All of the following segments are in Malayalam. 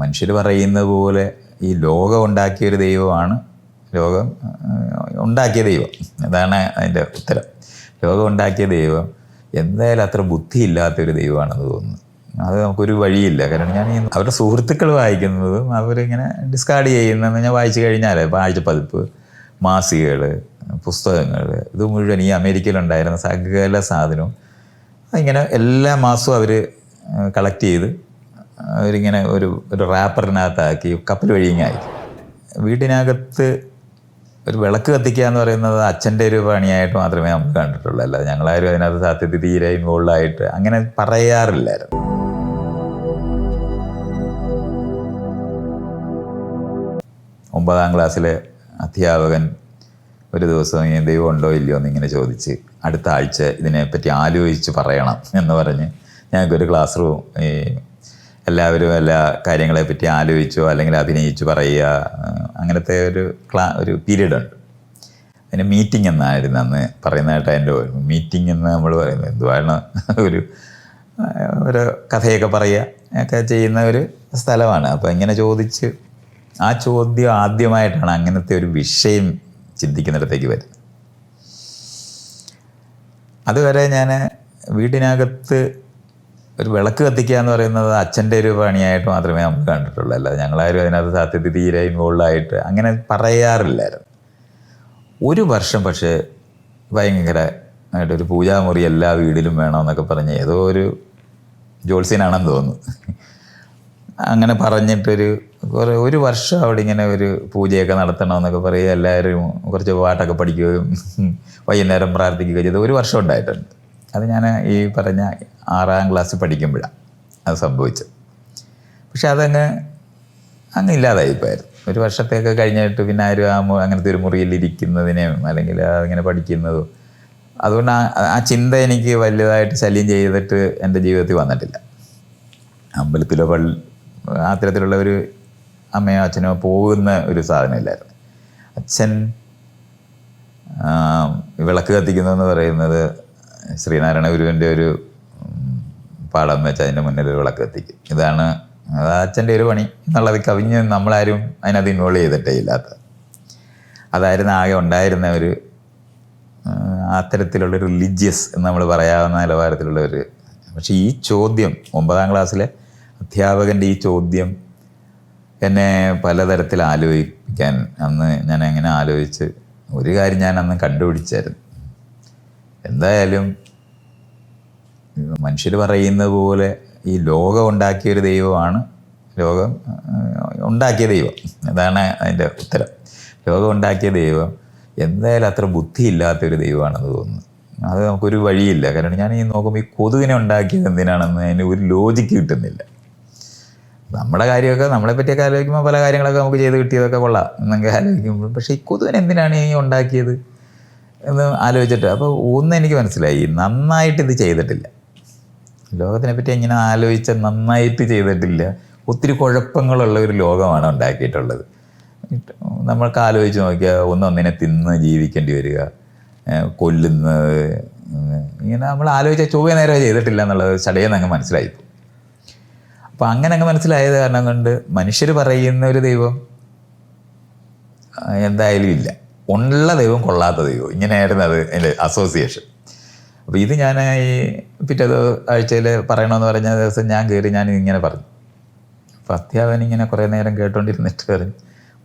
മനുഷ്യർ പറയുന്ന പോലെ ഈ ലോകം ഉണ്ടാക്കിയൊരു ദൈവമാണ്, ലോകം ഉണ്ടാക്കിയ ദൈവം. അതാണ് അതിൻ്റെ ഉത്തരം. ലോകം ഉണ്ടാക്കിയ ദൈവം എന്തായാലും അത്ര ബുദ്ധിയില്ലാത്തൊരു ദൈവമാണെന്ന് തോന്നുന്നു. അത് നമുക്കൊരു വഴിയില്ല. കാരണം ഞാൻ അവരുടെ സുഹൃത്തുക്കൾ വായിക്കുന്നതും അവരിങ്ങനെ ഡിസ്കാർഡ് ചെയ്യുന്നതെന്ന് ഞാൻ വായിച്ചു കഴിഞ്ഞാൽ ഇപ്പോൾ ആഴ്ചപ്പതിപ്പ്, മാസികകൾ, പുസ്തകങ്ങൾ, ഇത് മുഴുവൻ ഈ അമേരിക്കയിലുണ്ടായിരുന്ന സകല സാധനവും ഇങ്ങനെ എല്ലാ മാസവും അവർ കളക്ട് ചെയ്ത് അവരിങ്ങനെ ഒരു റാപ്പറിനകത്താക്കി കപ്പൽ വഴിയിങ്ങനെ അയക്കും. വീട്ടിനകത്ത് ഒരു വിളക്ക് കത്തിക്കുക എന്ന് പറയുന്നത് അച്ഛൻ്റെ ഒരു പണിയായിട്ട് മാത്രമേ നമുക്ക് കണ്ടിട്ടുള്ളൂ. അല്ലാതെ ഞങ്ങളാരും അതിനകത്ത് സത്യത്തിൽ തീരെ ഇൻവോൾവായിട്ട് അങ്ങനെ പറയാറില്ലായിരുന്നു. ഒമ്പതാം ക്ലാസ്സിലെ അധ്യാപകൻ ഒരു ദിവസം ഈ ദൈവം ഉണ്ടോ ഇല്ലയോ എന്നിങ്ങനെ ചോദിച്ച് അടുത്ത ആഴ്ച ഇതിനെപ്പറ്റി ആലോചിച്ച് പറയണം എന്ന് പറഞ്ഞ് ഞങ്ങൾക്കൊരു ക്ലാസ് റൂം, ഈ എല്ലാവരും എല്ലാ കാര്യങ്ങളെപ്പറ്റി ആലോചിച്ചോ അല്ലെങ്കിൽ അഭിനയിച്ചു പറയുക, അങ്ങനത്തെ ഒരു പീരീഡ് ഉണ്ട്. അതിന് മീറ്റിംഗ് എന്നായിരുന്നു അന്ന് പറയുന്നതായിട്ട് എൻ്റെ ഓർമ്മ. മീറ്റിംഗ് എന്ന് നമ്മൾ പറയുന്നത് എന്തുവാണ്, ഒരു കഥയൊക്കെ പറയുക ഒക്കെ ചെയ്യുന്ന ഒരു സ്ഥലമാണ്. അപ്പോൾ ഇങ്ങനെ ചോദിച്ച് ആ ചോദ്യം ആദ്യമായിട്ടാണ് അങ്ങനത്തെ ഒരു വിഷയം ചിന്തിക്കുന്നിടത്തേക്ക് വരുന്നത്. അതുവരെ ഞാൻ വീട്ടിനകത്ത് ഒരു വിളക്ക് കത്തിക്കുക എന്ന് പറയുന്നത് അച്ഛൻ്റെ ഒരു പണിയായിട്ട് മാത്രമേ നമുക്ക് കണ്ടിട്ടുള്ളൂ. അല്ലാതെ ഞങ്ങളാരും അതിനകത്ത് സത്യത്തിൽ തീരെ ഇൻവോൾവായിട്ട് അങ്ങനെ പറയാറില്ലായിരുന്നു. ഒരു വർഷം പക്ഷേ ഭയങ്കരമായിട്ടൊരു പൂജാമുറി എല്ലാ വീടിലും വേണമെന്നൊക്കെ പറഞ്ഞ് ഏതോ ഒരു ജ്യോത്സ്യനാണെന്ന് തോന്നുന്നു. അങ്ങനെ പറഞ്ഞിട്ടൊരു ഒരു വർഷം അവിടെ ഇങ്ങനെ ഒരു പൂജയൊക്കെ നടത്തണമെന്നൊക്കെ പറയുക, എല്ലാവരും കുറച്ച് പാട്ടൊക്കെ പഠിക്കുകയും വൈകുന്നേരം പ്രാർത്ഥിക്കുകയും ചെയ്ത് ഒരു വർഷം ഉണ്ടായിട്ടുണ്ട്. അത് ഞാൻ ഈ പറഞ്ഞ 6ാം ക്ലാസ്സിൽ പഠിക്കുമ്പോഴാണ് അത് സംഭവിച്ചത്. പക്ഷെ അങ്ങ് ഇല്ലാതായിപ്പോയായിരുന്നു. ഒരു വർഷത്തേക്ക് കഴിഞ്ഞിട്ട് പിന്നെ ആരും അങ്ങനത്തെ ഒരു മുറിയിൽ ഇരിക്കുന്നതിനെയും അല്ലെങ്കിൽ അതിങ്ങനെ പഠിക്കുന്നതും അതുകൊണ്ട് ആ ചിന്ത എനിക്ക് വലുതായിട്ട് ശല്യം ചെയ്തിട്ട് എൻ്റെ ജീവിതത്തിൽ വന്നിട്ടില്ല. അമ്പലത്തിലോ അത്തരത്തിലുള്ള ഒരു അമ്മയോ അച്ഛനോ പോകുന്ന ഒരു സാധനമില്ലായിരുന്നു. അച്ഛൻ വിളക്ക് കത്തിക്കുന്നതെന്ന് പറയുന്നത് ശ്രീനാരായണ ഗുരുവിൻ്റെ ഒരു പാടം വെച്ച് അതിൻ്റെ മുന്നിൽ ഒരു വിളക്ക് കത്തിക്കും. ഇതാണ് അച്ഛൻ്റെ ഒരു പണി എന്നുള്ളത് കവിഞ്ഞ് നമ്മളാരും അതിനകത്ത് ഇൻവോൾവ് ചെയ്തിട്ടേ ഇല്ലാത്ത. അതായിരുന്നു ആകെ ഉണ്ടായിരുന്ന ഒരു അത്തരത്തിലുള്ള റിലീജിയസ് എന്ന് നമ്മൾ പറയാവുന്ന നിലവാരത്തിലുള്ള ഒരു. പക്ഷേ ഈ ചോദ്യം 9ാം ക്ലാസ്സിലെ അധ്യാപകൻ്റെ ഈ ചോദ്യം എന്നെ പലതരത്തിൽ ആലോചിപ്പിക്കാൻ അന്ന് ഞാൻ അങ്ങനെ ആലോചിച്ച് ഒരു കാര്യം ഞാൻ അന്ന് കണ്ടുപിടിച്ചായിരുന്നു. എന്തായാലും മനുഷ്യർ പറയുന്ന പോലെ ഈ ലോകം ഉണ്ടാക്കിയൊരു ദൈവമാണ്, ലോകം ഉണ്ടാക്കിയ ദൈവം. അതാണ് അതിൻ്റെ ഉത്തരം. ലോകം ഉണ്ടാക്കിയ ദൈവം എന്തായാലും അത്ര ബുദ്ധിയില്ലാത്തൊരു ദൈവമാണെന്ന് തോന്നുന്നു. അത് നമുക്കൊരു വഴിയില്ല. കാരണം ഞാൻ ഈ നോക്കുമ്പോൾ ഈ കൊതുകിനെ ഉണ്ടാക്കിയത് എന്തിനാണെന്ന് അതിന് ഒരു ലോജിക്ക് കിട്ടുന്നില്ല. നമ്മുടെ കാര്യമൊക്കെ നമ്മളെ പറ്റിയൊക്കെ ആലോചിക്കുമ്പോൾ പല കാര്യങ്ങളൊക്കെ നമുക്ക് ചെയ്ത് കിട്ടിയതൊക്കെ കൊള്ളാം എന്നൊക്കെ ആലോചിക്കുമ്പോൾ, പക്ഷേ ഈ കൊതുകിനെ എന്തിനാണ് ഈ ഉണ്ടാക്കിയത് എന്ന് ആലോചിച്ചിട്ട് അപ്പോൾ എനിക്ക് മനസ്സിലായി, നന്നായിട്ട് ഇത് ചെയ്തിട്ടില്ല. ലോകത്തിനെ പറ്റി ഇങ്ങനെ ആലോചിച്ച നന്നായിട്ട് ചെയ്തിട്ടില്ല. ഒത്തിരി കുഴപ്പങ്ങളുള്ള ഒരു ലോകമാണ് ഉണ്ടാക്കിയിട്ടുള്ളത്. നമ്മൾക്ക് ആലോചിച്ച് നോക്കിയാൽ ഒന്നിനെ തിന്ന് ജീവിക്കേണ്ടി വരിക, കൊല്ലുന്നത്, ഇങ്ങനെ നമ്മൾ ആലോചിച്ചാൽ ചൊവ്വ നേരെ ചെയ്തിട്ടില്ല എന്നുള്ളത് ചടയെന്ന് അങ്ങ് മനസ്സിലായിപ്പോൾ. അപ്പോൾ അങ്ങനെ അങ്ങ് മനസ്സിലായത് കാരണം കൊണ്ട് മനുഷ്യർ പറയുന്ന ഒരു ദൈവം എന്തായാലും ഇല്ല, ഉള്ള ദൈവം കൊള്ളാത്ത ദൈവം, ഇങ്ങനെയായിരുന്നു അത് എൻ്റെ അസോസിയേഷൻ. അപ്പോൾ ഇത് ഞാൻ ഈ പിറ്റേ ആഴ്ചയിൽ പറയണമെന്ന് പറഞ്ഞ ദിവസം ഞാൻ ഇങ്ങനെ പറഞ്ഞു. അപ്പോൾ അധ്യാപകൻ ഇങ്ങനെ കുറേ നേരം കേട്ടോണ്ടിരുന്നിട്ട് പറഞ്ഞു,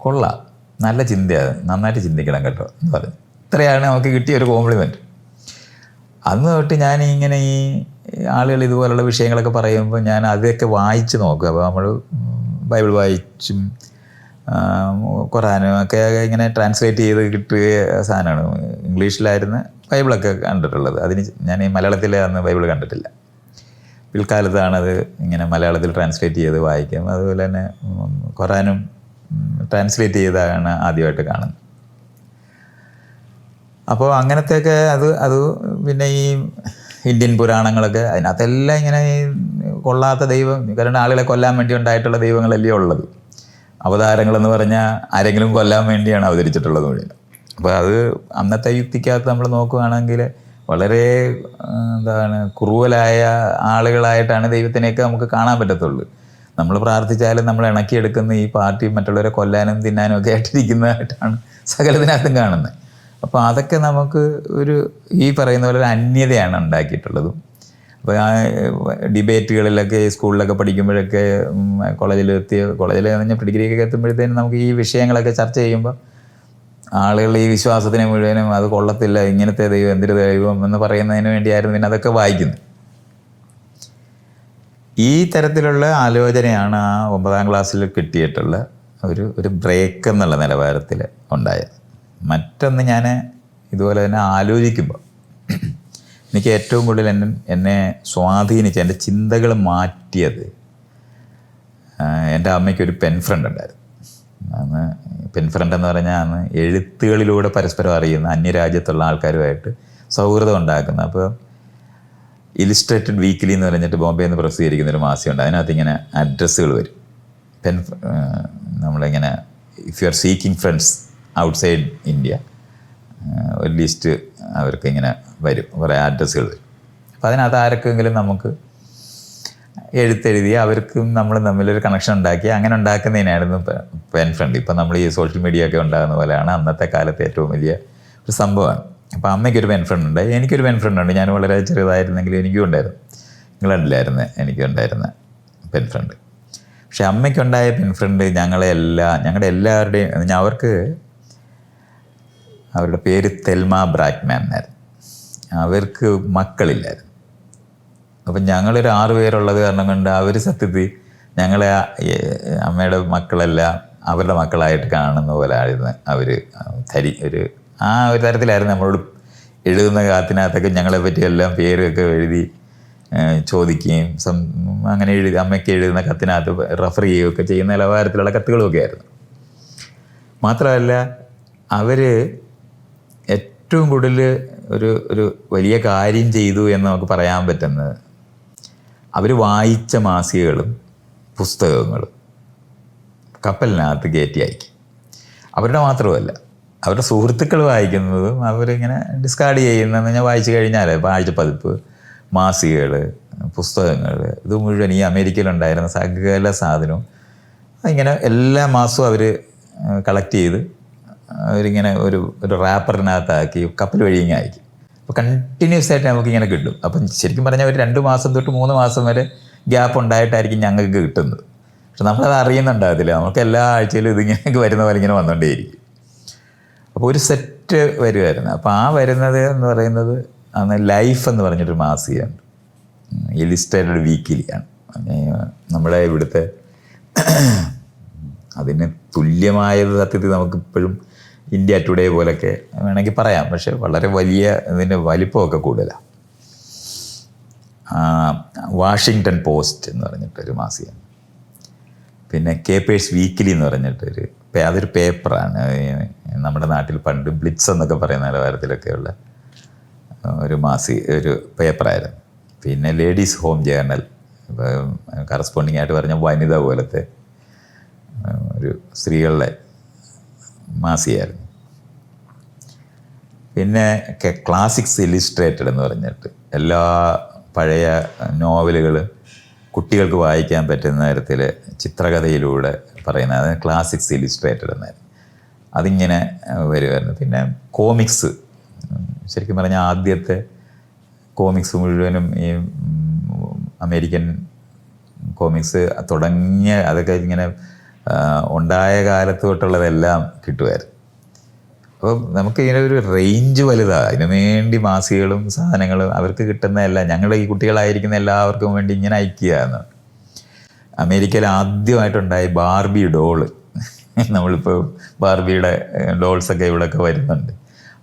കൊള്ളാം, നല്ല ചിന്തയാണ്, നന്നായിട്ട് ചിന്തിക്കണം കേട്ടോ എന്ന് പറഞ്ഞു. ഇത്രയാണ് നമുക്ക് കിട്ടിയൊരു കോംപ്ലിമെൻറ്റ്. അന്ന് തൊട്ട് ഞാൻ ഇങ്ങനെ ഈ ആളുകൾ ഇതുപോലുള്ള വിഷയങ്ങളൊക്കെ പറയുമ്പോൾ ഞാൻ അതൊക്കെ വായിച്ച് നോക്കുക. അപ്പോൾ നമ്മൾ ബൈബിൾ വായിച്ചും ഖുറാനും ഒക്കെ ഇങ്ങനെ ട്രാൻസ്ലേറ്റ് ചെയ്ത് കിട്ടിയ സാധനമാണ്. ഇംഗ്ലീഷിലായിരുന്നു ബൈബിളൊക്കെ കണ്ടിട്ടുള്ളത്. അതിന് ഞാൻ ഈ മലയാളത്തിൽ അന്ന് ബൈബിൾ കണ്ടിട്ടില്ല. പിൽക്കാലത്താണത് ഇങ്ങനെ മലയാളത്തിൽ ട്രാൻസ്ലേറ്റ് ചെയ്ത് വായിക്കും. അതുപോലെ തന്നെ ഖുറാനും ട്രാൻസ്ലേറ്റ് ചെയ്താണ് ആദ്യമായിട്ട് കാണുന്നത്. അപ്പോൾ അങ്ങനത്തെയൊക്കെ അത് പിന്നെ ഈ ഇന്ത്യൻ പുരാണങ്ങളൊക്കെ അതിനകത്തെല്ലാം ഇങ്ങനെ കൊള്ളാത്ത ദൈവം, കാരണം ആളുകളെ കൊല്ലാൻ വേണ്ടി ഉണ്ടായിട്ടുള്ള ദൈവങ്ങളല്ലേ ഉള്ളത്. അവതാരങ്ങളെന്ന് പറഞ്ഞാൽ ആരെങ്കിലും കൊല്ലാൻ വേണ്ടിയാണ് അവതരിച്ചിട്ടുള്ളത് മുഴുവൻ. അപ്പോൾ അത് അന്നത്തെ യുക്തിക്കകത്ത് നമ്മൾ നോക്കുകയാണെങ്കിൽ വളരെ ക്രൂവലായ ആളുകളായിട്ടാണ് ദൈവത്തിനെയൊക്കെ നമുക്ക് കാണാൻ പറ്റത്തുള്ളൂ. നമ്മൾ പ്രാർത്ഥിച്ചാലും നമ്മൾ ഇണക്കിയെടുക്കുന്ന ഈ പാർട്ടി മറ്റുള്ളവരെ കൊല്ലാനും തിന്നാനും ഒക്കെ ആയിട്ടിരിക്കുന്നതായിട്ടാണ് സകലത്തിനകത്തും കാണുന്നത്. അപ്പോൾ അതൊക്കെ നമുക്ക് ഈ പറയുന്ന പോലെ ഒരു അന്യതയാണ് ഉണ്ടാക്കിയിട്ടുള്ളതും. അപ്പോൾ ആ ഡിബേറ്റുകളിലൊക്കെ സ്കൂളിലൊക്കെ പഠിക്കുമ്പോഴൊക്കെ കോളേജിൽ കഴിഞ്ഞാൽ ഡിഗ്രിയൊക്കെ എത്തുമ്പോഴത്തേനും നമുക്ക് ഈ വിഷയങ്ങളൊക്കെ ചർച്ച ചെയ്യുമ്പോൾ ആളുകൾ ഈ വിശ്വാസത്തിനെ മുഴുവനും അത് കൊള്ളത്തില്ല, ഇങ്ങനത്തെ ദൈവം എന്തൊരു ദൈവം എന്ന് പറയുന്നതിന് വേണ്ടിയായിരുന്നു പിന്നെ അതൊക്കെ വായിക്കുന്നത്. ഈ തരത്തിലുള്ള ആലോചനയാണ് ആ 9ാം ക്ലാസ്സിൽ കിട്ടിയിട്ടുള്ള ഒരു ബ്രേക്ക് എന്നുള്ള നിലവാരത്തിൽ ഉണ്ടായത്. മറ്റൊന്ന് ഞാൻ ഇതുപോലെ തന്നെ ആലോചിക്കുമ്പോൾ എനിക്ക് ഏറ്റവും കൂടുതൽ എന്നെ സ്വാധീനിച്ച, എൻ്റെ ചിന്തകൾ മാറ്റിയത്, എൻ്റെ അമ്മയ്ക്കൊരു പെൻ ഫ്രണ്ട് ഉണ്ടായിരുന്നു. അന്ന് പെൻ ഫ്രണ്ട് എന്ന് പറഞ്ഞാൽ അന്ന് എഴുത്തുകളിലൂടെ പരസ്പരം അറിയുന്ന അന്യരാജ്യത്തുള്ള ആൾക്കാരുമായിട്ട് സൗഹൃദം ഉണ്ടാക്കുന്ന. അപ്പോൾ ഇലിസ്ട്രേറ്റഡ് വീക്കിലി എന്ന് പറഞ്ഞിട്ട് ബോംബെയിൽ നിന്ന് പ്രസിദ്ധീകരിക്കുന്ന ഒരു മാസികയുണ്ട്. അതിനകത്ത് ഇങ്ങനെ അഡ്രസ്സുകൾ വരും. നമ്മളിങ്ങനെ if you are seeking friends outside India, ഒരു ലിസ്റ്റ് അവർക്ക് ഇങ്ങനെ വരും, കുറേ അഡ്രസ്സുകൾ വരും. അപ്പോൾ അതിനകത്ത് ആരൊക്കെങ്കിലും നമുക്ക് എഴുത്തെഴുതി അവർക്കും നമ്മൾ തമ്മിലൊരു കണക്ഷൻ ഉണ്ടാക്കി അങ്ങനെ ഉണ്ടാക്കുന്നതിനായിരുന്നു പെൻ ഫ്രണ്ട്. ഇപ്പം നമ്മൾ ഈ സോഷ്യൽ മീഡിയ ഒക്കെ ഉണ്ടാകുന്ന പോലെയാണ് അന്നത്തെ കാലത്ത് ഏറ്റവും വലിയ ഒരു സംഭവമാണ്. അപ്പോൾ അമ്മയ്ക്കൊരു പെൻ ഫ്രണ്ട് ഉണ്ട്, എനിക്കൊരു പെൻ ഫ്രണ്ട് ഉണ്ട്. ഞാൻ വളരെ ചെറുതായിരുന്നെങ്കിലും എനിക്കും ഉണ്ടായിരുന്നു. നിങ്ങളില്ലായിരുന്നു എനിക്കും ഉണ്ടായിരുന്ന പെൻ ഫ്രണ്ട്. പക്ഷെ അമ്മയ്ക്കുണ്ടായ പെൻ ഫ്രണ്ട് ഞങ്ങളുടെ എല്ലാവരുടെയും അവരുടെ പേര് തെൽമ ബ്രാക്ക്മാൻ എന്നായിരുന്നു. അവർക്ക് മക്കളില്ലായിരുന്നു. അപ്പം ഞങ്ങളൊരു 6 പേരുള്ളത് കാരണം കൊണ്ട് അവർ സത്യത്തിൽ ഞങ്ങളെ അമ്മയുടെ മക്കളെല്ലാം അവരുടെ മക്കളായിട്ട് കാണുന്ന പോലെ ആയിരുന്നു അവർ. ആ ഒരു തരത്തിലായിരുന്നു നമ്മളോട് എഴുതുന്ന കത്തിനകത്തൊക്കെ ഞങ്ങളെ പറ്റിയെല്ലാം പേരൊക്കെ എഴുതി ചോദിക്കുകയും അങ്ങനെ അമ്മയ്ക്ക് എഴുതുന്ന കത്തിനകത്ത് റെഫർ ചെയ്യുകയൊക്കെ ചെയ്യുന്ന നിലവാരത്തിലുള്ള കത്തുകളുമൊക്കെ ആയിരുന്നു. മാത്രമല്ല അവർ ഏറ്റവും കൂടുതൽ ഒരു വലിയ കാര്യം ചെയ്തു എന്ന് നമുക്ക് പറയാൻ പറ്റുന്നത്, അവർ വായിച്ച മാസികകളും പുസ്തകങ്ങളും കപ്പലിനകത്ത് കയറ്റി അയക്കും. അവരുടെ മാത്രമല്ല, അവരുടെ സുഹൃത്തുക്കൾ വായിക്കുന്നതും അവരിങ്ങനെ ഡിസ്കാർഡ് ചെയ്യുന്നതെന്ന് ഞാൻ വായിച്ചു കഴിഞ്ഞാൽ ആഴ്ചപ്പതിപ്പ്, മാസികകൾ, പുസ്തകങ്ങൾ, ഇത് മുഴുവൻ ഈ അമേരിക്കയിലുണ്ടായിരുന്ന സകല സാധനവും ഇങ്ങനെ എല്ലാ മാസവും അവർ കളക്ട് ചെയ്ത് അവരിങ്ങനെ ഒരു റാപ്പറിനകത്താക്കി കപ്പൽ വഴി ഇങ്ങനെ അയക്കും. അപ്പോൾ കണ്ടിന്യൂസ് ആയിട്ട് നമുക്കിങ്ങനെ കിട്ടും. അപ്പം ശരിക്കും പറഞ്ഞാൽ ഒരു 2 മാസം തൊട്ട് 3 മാസം വരെ ഗ്യാപ്പ് ഉണ്ടായിട്ടായിരിക്കും ഞങ്ങൾക്ക് കിട്ടുന്നത്. പക്ഷെ നമ്മളത് അറിയുന്നുണ്ടാകത്തില്ല. നമുക്ക് എല്ലാ ആഴ്ചയിലും ഇതിങ്ങനെ വരുന്ന പോലെ ഇങ്ങനെ വന്നുകൊണ്ടേയിരിക്കും. അപ്പോൾ ഒരു സെറ്റ് വരുമായിരുന്നു. അപ്പോൾ ആ വരുന്നത് എന്ന് പറയുന്നത് അന്ന് ലൈഫ് എന്ന് പറഞ്ഞിട്ടൊരു മാസികയുണ്ട്, ഇലിസ്ട്രേറ്റഡ് വീക്കിലിയാണ്. നമ്മുടെ ഇവിടുത്തെ അതിന് തുല്യമായത് സത്യത്തിൽ നമുക്കിപ്പോഴും ഇന്ത്യ ടുഡേ പോലൊക്കെ വേണമെങ്കിൽ പറയാം. പക്ഷെ വളരെ വലിയ ഇതിൻ്റെ വലിപ്പമൊക്കെ കൂടുതലാണ്. വാഷിങ്ടൺ പോസ്റ്റ് എന്ന് പറഞ്ഞിട്ടൊരു മാസിക, പിന്നെ കേപ്പേഴ്സ് വീക്കിലി എന്ന് പറഞ്ഞിട്ടൊരു അതൊരു പേപ്പറാണ്. നമ്മുടെ നാട്ടിൽ പണ്ട് ബ്ലിറ്റ്സ് എന്നൊക്കെ പറയുന്ന നിലവാരത്തിലൊക്കെയുള്ള ഒരു പേപ്പറായിരുന്നു. പിന്നെ ലേഡീസ് ഹോം ജേർണൽ, കറസ്പോണ്ടിങ് ആയിട്ട് പറഞ്ഞ വനിത പോലത്തെ ഒരു സ്ത്രീകളുടെ മാസികയായിരുന്നു. പിന്നെ ക്ലാസിക്സ് ഇല്ലിസ്ട്രേറ്റഡ് എന്ന് പറഞ്ഞിട്ട് എല്ലാ പഴയ നോവലുകൾ കുട്ടികൾക്ക് വായിക്കാൻ പറ്റുന്ന തരത്തിൽ ചിത്രകഥയിലൂടെ പറയുന്ന, അത് ക്ലാസിക്സ് ഇല്ലിസ്ട്രേറ്റഡ് എന്നായിരുന്നു. അതിങ്ങനെ വരുമായിരുന്നു. പിന്നെ കോമിക്സ്, ശരിക്കും പറഞ്ഞാൽ ആദ്യത്തെ കോമിക്സ് മുഴുവനും ഈ അമേരിക്കൻ കോമിക്സ് തുടങ്ങിയ അതൊക്കെ ഇങ്ങനെ ഉണ്ടായ കാലത്ത് തൊട്ടുള്ളതെല്ലാം കിട്ടുമായിരുന്നു. അപ്പോൾ നമുക്കിങ്ങനെ ഒരു റേഞ്ച് വലുതാണ്. അതിനു വേണ്ടി മാസികകളും സാധനങ്ങളും അവർക്ക് കിട്ടുന്നതല്ല, ഞങ്ങളുടെ ഈ കുട്ടികളായിരിക്കുന്ന എല്ലാവർക്കും വേണ്ടി ഇങ്ങനെ അയക്കുക എന്നാണ്. അമേരിക്കയിൽ ആദ്യമായിട്ടുണ്ടായ ബാർബി ഡോള്, നമ്മളിപ്പോൾ ബാർബിയുടെ ഡോൾസൊക്കെ ഇവിടെയൊക്കെ വരുന്നുണ്ട്.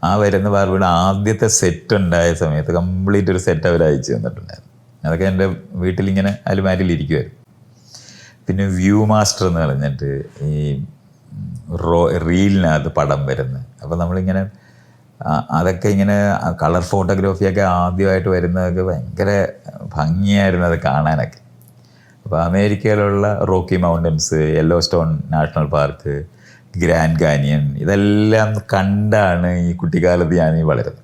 ആ വരുന്ന ബാർബിയുടെ ആദ്യത്തെ സെറ്റ് ഉണ്ടായ സമയത്ത് കംപ്ലീറ്റ് ഒരു സെറ്റ് അവർ അയച്ചു തന്നിട്ടുണ്ടായിരുന്നു. അതൊക്കെ എൻ്റെ വീട്ടിലിങ്ങനെ അലുമാരിലിരിക്കുമായിരുന്നു. പിന്നെ വ്യൂ മാസ്റ്റർ എന്ന് പറഞ്ഞിട്ട് ഈ റീലിനകത്ത് പടം വരുന്നത്. അപ്പോൾ നമ്മളിങ്ങനെ അതൊക്കെ ഇങ്ങനെ കളർ ഫോട്ടോഗ്രാഫിയൊക്കെ ആദ്യമായിട്ട് വരുന്നതൊക്കെ ഭയങ്കര ഭംഗിയായിരുന്നു അത് കാണാനൊക്കെ. അപ്പോൾ അമേരിക്കയിലുള്ള Rocky Mountains, Yellowstone National Park, Grand Canyon, ഇതെല്ലാം കണ്ടാണ് ഈ കുട്ടിക്കാലത്ത് ഞാൻ വളരുന്നത്.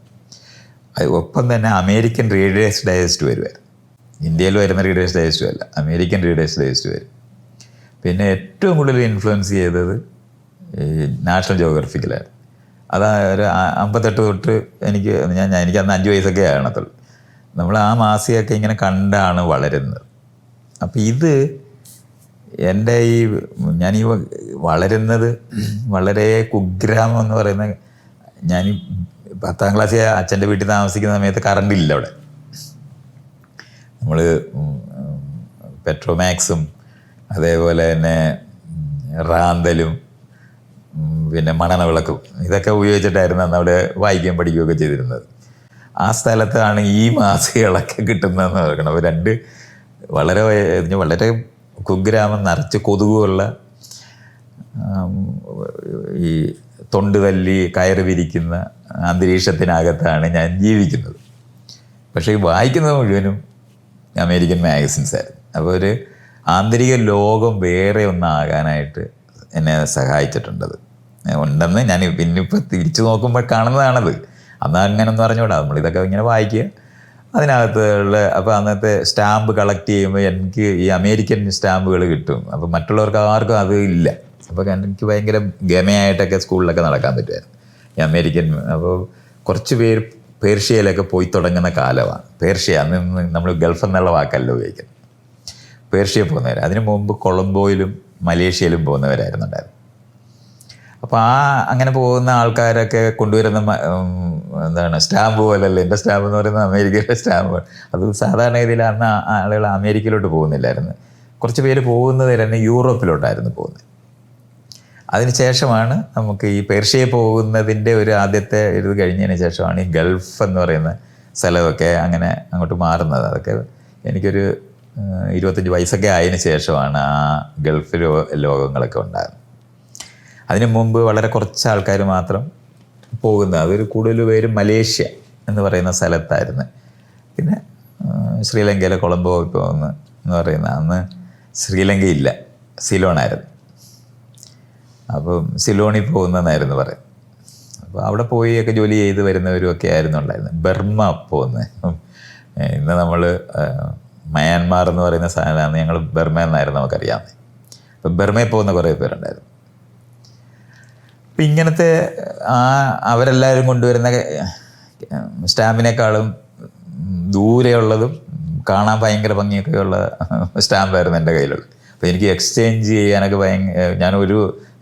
ഒപ്പം തന്നെ അമേരിക്കൻ റീഡേഴ്സ് ഡൈജസ്റ്റ് വരുമായിരുന്നു. ഇന്ത്യയിൽ വരുന്ന റീഡേഴ്സ് ഡൈജസ്റ്റും അല്ല, അമേരിക്കൻ റീഡേഴ്സ് ഡൈജസ്റ്റ് വരും. പിന്നെ ഏറ്റവും കൂടുതൽ ഇൻഫ്ലുവൻസ് ചെയ്തത് ഈ നാഷണൽ ജോഗ്രഫിക്കലായിരുന്നു. അതാ ഒരു 58 തൊട്ട് എനിക്ക് അന്ന് 5 വയസ്സൊക്കെ ആകണത്തുള്ളൂ. നമ്മൾ ആ മാസികയൊക്കെ ഇങ്ങനെ കണ്ടാണ് വളരുന്നത്. അപ്പം ഇത് എൻ്റെ ഞാനീ വളരുന്നത് വളരെ കുഗ്രാമം എന്ന് പറയുന്ന, ഞാൻ 10ാം ക്ലാസ്സിൽ അച്ഛൻ്റെ വീട്ടിൽ താമസിക്കുന്ന സമയത്ത് കറണ്ടില്ല അവിടെ. നമ്മൾ പെട്രോമാക്സും അതേപോലെ തന്നെ റാന്തലും പിന്നെ മണവിളക്കും ഇതൊക്കെ ഉപയോഗിച്ചിട്ടായിരുന്നു അന്ന് അവിടെ വായിക്കുകയും പഠിക്കുകയൊക്കെ ചെയ്തിരുന്നത്. ആ സ്ഥലത്താണ് ഈ മാസികകളൊക്കെ കിട്ടുന്നതെന്ന് പറയണം. അപ്പോൾ വളരെ കുഗ്രാമം, നിറച്ച് കൊതുകുള്ള, ഈ തൊണ്ട് തല്ലി കയറ് വിരിക്കുന്ന അന്തരീക്ഷത്തിനകത്താണ് ഞാൻ ജീവിക്കുന്നത്. പക്ഷേ ഈ വായിക്കുന്നത് മുഴുവനും അമേരിക്കൻ മാഗസിൻസ് ആയിരുന്നു. അപ്പോൾ ഒരു ആന്തരിക ലോകം വേറെ ഒന്നാകാനായിട്ട് എന്നെ സഹായിച്ചിട്ടുണ്ടത് ഉണ്ടെന്ന് ഞാൻ പിന്നിപ്പോൾ തിരിച്ചു നോക്കുമ്പോൾ കാണുന്നതാണത്. അന്ന് അങ്ങനെയൊന്നും അറിഞ്ഞൂടാ, നമ്മളിതൊക്കെ ഇങ്ങനെ വായിക്കുക, അതിനകത്തുള്ള. അപ്പോൾ അന്നത്തെ സ്റ്റാമ്പ് കളക്ട് ചെയ്യുമ്പോൾ എനിക്ക് ഈ അമേരിക്കൻ സ്റ്റാമ്പുകൾ കിട്ടും. അപ്പോൾ മറ്റുള്ളവർക്ക് ആർക്കും അത് ഇല്ല. അപ്പോൾ എനിക്ക് ഭയങ്കര ഗമയായിട്ടൊക്കെ സ്കൂളിലൊക്കെ നടക്കാൻ പറ്റുമായിരുന്നു ഈ അമേരിക്കൻ. അപ്പോൾ കുറച്ച് പേര് പേർഷ്യയിലൊക്കെ പോയി തുടങ്ങുന്ന കാലമാണ്. പേർഷ്യ അന്ന് നമ്മൾ ഗൾഫ് എന്നുള്ള വാക്കല്ല ഉപയോഗിക്കുന്നത്. പേർഷ്യ പോകുന്നവർ, അതിനു മുമ്പ് കൊളംബോയിലും മലേഷ്യയിലും പോകുന്നവരായിരുന്നുണ്ടായിരുന്നു. അപ്പോൾ അങ്ങനെ പോകുന്ന ആൾക്കാരൊക്കെ കൊണ്ടുവരുന്ന സ്റ്റാമ്പ് പോലല്ല. എൻ്റെ സ്റ്റാമ്പ് എന്ന് പറയുന്നത് അമേരിക്കയിലെ സ്റ്റാമ്പ്. അത് സാധാരണ രീതിയിൽ അന്ന് ആളുകൾ അമേരിക്കയിലോട്ട് പോകുന്നില്ലായിരുന്നു. കുറച്ച് പേര് പോകുന്നത് തന്നെ യൂറോപ്പിലോട്ടായിരുന്നു പോകുന്നത്. അതിന് ശേഷമാണ് നമുക്ക് ഈ പേർഷ്യയിൽ പോകുന്നതിൻ്റെ ഒരു ആദ്യത്തെ ഇത് കഴിഞ്ഞതിന് ശേഷമാണ് ഈ ഗൾഫ് എന്ന് പറയുന്ന സ്ഥലമൊക്കെ അങ്ങനെ അങ്ങോട്ട് മാറുന്നത്. അതൊക്കെ എനിക്കൊരു 25 വയസ്സൊക്കെ ആയതിനു ശേഷമാണ് ആ ഗൾഫ് ലോകങ്ങളൊക്കെ ഉണ്ടാകുന്നത്. അതിനു മുമ്പ് വളരെ കുറച്ച് ആൾക്കാർ മാത്രം പോകുന്നത്. അതൊരു കൂടുതൽ പേര് മലേഷ്യ എന്ന് പറയുന്ന സ്ഥലത്തായിരുന്നു. പിന്നെ ശ്രീലങ്കയിലെ കൊളംബോ പോകുന്ന എന്ന് പറയുന്ന, അന്ന് ശ്രീലങ്കയില്ല, സിലോണായിരുന്നു. അപ്പം സിലോണിൽ പോകുന്നതെന്നായിരുന്നു പറയും. അപ്പോൾ അവിടെ പോയി ഒക്കെ ജോലി ചെയ്ത് വരുന്നവരും ഒക്കെ ആയിരുന്നു ഉണ്ടായിരുന്നത്. ബർമ്മ പോകുന്നത്, ഇന്ന് നമ്മൾ മയാൻമാർ എന്ന് പറയുന്ന സാധനമാണ്, ഞങ്ങൾ ബർമ്മ എന്നായിരുന്നു നമുക്കറിയാവുന്നത്. അപ്പം ബർമ്മയിൽ പോകുന്ന കുറേ പേരുണ്ടായിരുന്നു. അപ്പം ഇങ്ങനത്തെ അവരെല്ലാവരും കൊണ്ടുവരുന്ന സ്റ്റാമ്പിനേക്കാളും ദൂരെയുള്ളതും കാണാൻ ഭയങ്കര ഭംഗിയൊക്കെയുള്ള സ്റ്റാമ്പായിരുന്നു എൻ്റെ കയ്യിലുള്ളത്. അപ്പോൾ എനിക്ക് എക്സ്ചേഞ്ച് ചെയ്യാനൊക്കെ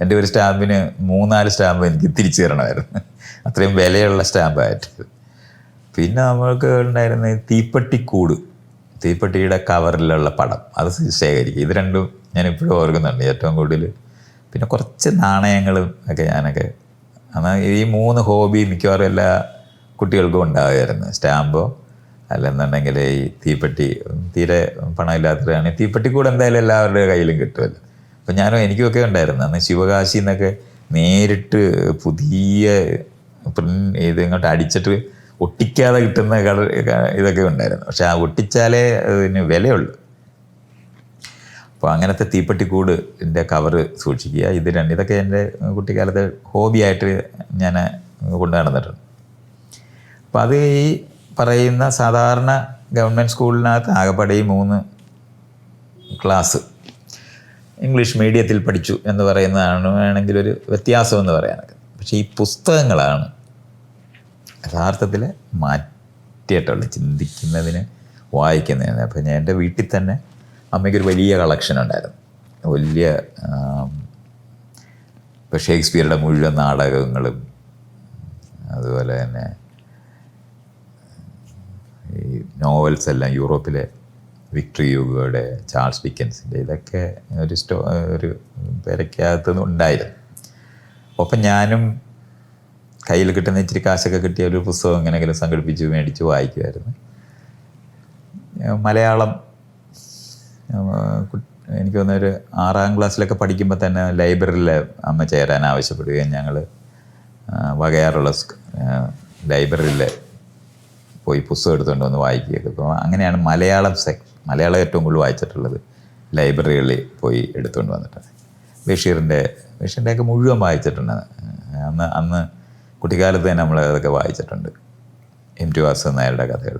എൻ്റെ ഒരു സ്റ്റാമ്പിന് 3-4 സ്റ്റാമ്പ് എനിക്ക് തിരിച്ചു തരണമായിരുന്നു. അത്രയും വിലയുള്ള സ്റ്റാമ്പായിട്ട്. പിന്നെ നമ്മൾക്ക് ഉണ്ടായിരുന്ന തീപ്പെട്ടിയുടെ കവറിലുള്ള പടം, അത് ശേഖരിക്കുക. ഇത് രണ്ടും ഞാനിപ്പോഴും ഓർക്കുന്നുണ്ട് ഏറ്റവും കൂടുതൽ. പിന്നെ കുറച്ച് നാണയങ്ങളും ഒക്കെ ഞാനൊക്കെ എന്നാൽ ഈ 3 ഹോബി മിക്കവാറും എല്ലാ കുട്ടികൾക്കും ഉണ്ടാകുമായിരുന്നു. സ്റ്റാമ്പോ അല്ലെന്നുണ്ടെങ്കിൽ ഈ തീപ്പെട്ടി. തീരെ പണമില്ലാത്തവരാണെങ്കിൽ തീപ്പെട്ടിക്കൂടെ എന്തായാലും എല്ലാവരുടെ കയ്യിലും കിട്ടുമല്ലോ. അപ്പം എനിക്കൊക്കെ ഉണ്ടായിരുന്നു. അന്ന് ശിവകാശി എന്നൊക്കെ നേരിട്ട് പുതിയ ഇത് ഇങ്ങോട്ട് അടിച്ചിട്ട് ഒട്ടിക്കാതെ കിട്ടുന്ന ഇതൊക്കെ ഉണ്ടായിരുന്നു. പക്ഷെ ആ ഒട്ടിച്ചാലേ അതിന് വിലയുള്ളൂ. അപ്പോൾ അങ്ങനത്തെ തീപ്പെട്ടിക്കൂടിൻ്റെ കവറ് സൂക്ഷിക്കുക. ഇതൊക്കെ എൻ്റെ കുട്ടിക്കാലത്ത് ഹോബിയായിട്ട് ഞാൻ കൊണ്ടു നടന്നിട്ടുണ്ട്. അപ്പോൾ അത് ഈ പറയുന്ന സാധാരണ ഗവൺമെൻറ് സ്കൂളിനകത്ത് ആകെപ്പാടെ ഈ 3 ക്ലാസ് ഇംഗ്ലീഷ് മീഡിയത്തിൽ പഠിച്ചു എന്ന് പറയുന്നതാണ് വേണമെങ്കിൽ ഒരു വ്യത്യാസം എന്ന് പറയാനൊക്കെ. പക്ഷേ ഈ പുസ്തകങ്ങളാണ് യഥാർത്ഥത്തിൽ മാറ്റിയിട്ടുള്ളത്, ചിന്തിക്കുന്നതിന്, വായിക്കുന്നതിന്. അപ്പോൾ ഞാൻ എൻ്റെ വീട്ടിൽ തന്നെ അമ്മയ്ക്കൊരു വലിയ കളക്ഷൻ ഉണ്ടായിരുന്നു. ഇപ്പോൾ ഷേക്സ്പിയറുടെ മുഴുവൻ നാടകങ്ങളും, അതുപോലെ തന്നെ ഈ നോവൽസ് എല്ലാം, യൂറോപ്പിലെ വിക്ടർ ഹ്യൂഗോയുടെ, ചാൾസ് ഡിക്കൻസിൻ്റെ, ഇതൊക്കെ ഒരു പെരയ്ക്കകത്ത് ഉണ്ടായിരുന്നു. ഒപ്പം ഞാനും കയ്യിൽ കിട്ടുന്ന ഇച്ചിരി കാശൊക്കെ കിട്ടിയ ഒരു പുസ്തകം എങ്ങനെയെങ്കിലും സംഘടിപ്പിച്ച് മേടിച്ച് വായിക്കുമായിരുന്നു. മലയാളം എനിക്ക് തോന്നുന്നൊരു 6ാം ക്ലാസ്സിലൊക്കെ പഠിക്കുമ്പോൾ തന്നെ ലൈബ്രറിയിൽ അമ്മ ചേരാൻ ആവശ്യപ്പെടുകയും ഞങ്ങൾ വകയാറുള്ള ലൈബ്രറിയിൽ പോയി പുസ്തകം എടുത്തുകൊണ്ട് വന്ന് വായിക്കുകയൊക്കെ. അപ്പോൾ അങ്ങനെയാണ് മലയാളം ഏറ്റവും കൂടുതൽ വായിച്ചിട്ടുള്ളത്. ലൈബ്രറികളിൽ പോയി എടുത്തുകൊണ്ട് വന്നിട്ടുണ്ട്. ബഷീറിൻ്റെയൊക്കെ മുഴുവൻ വായിച്ചിട്ടുണ്ട്. അന്ന് കുട്ടിക്കാലത്ത് തന്നെ നമ്മൾ അതൊക്കെ വായിച്ചിട്ടുണ്ട്. എം ടി വാസുദേവൻ നായരുടെ കഥകൾ.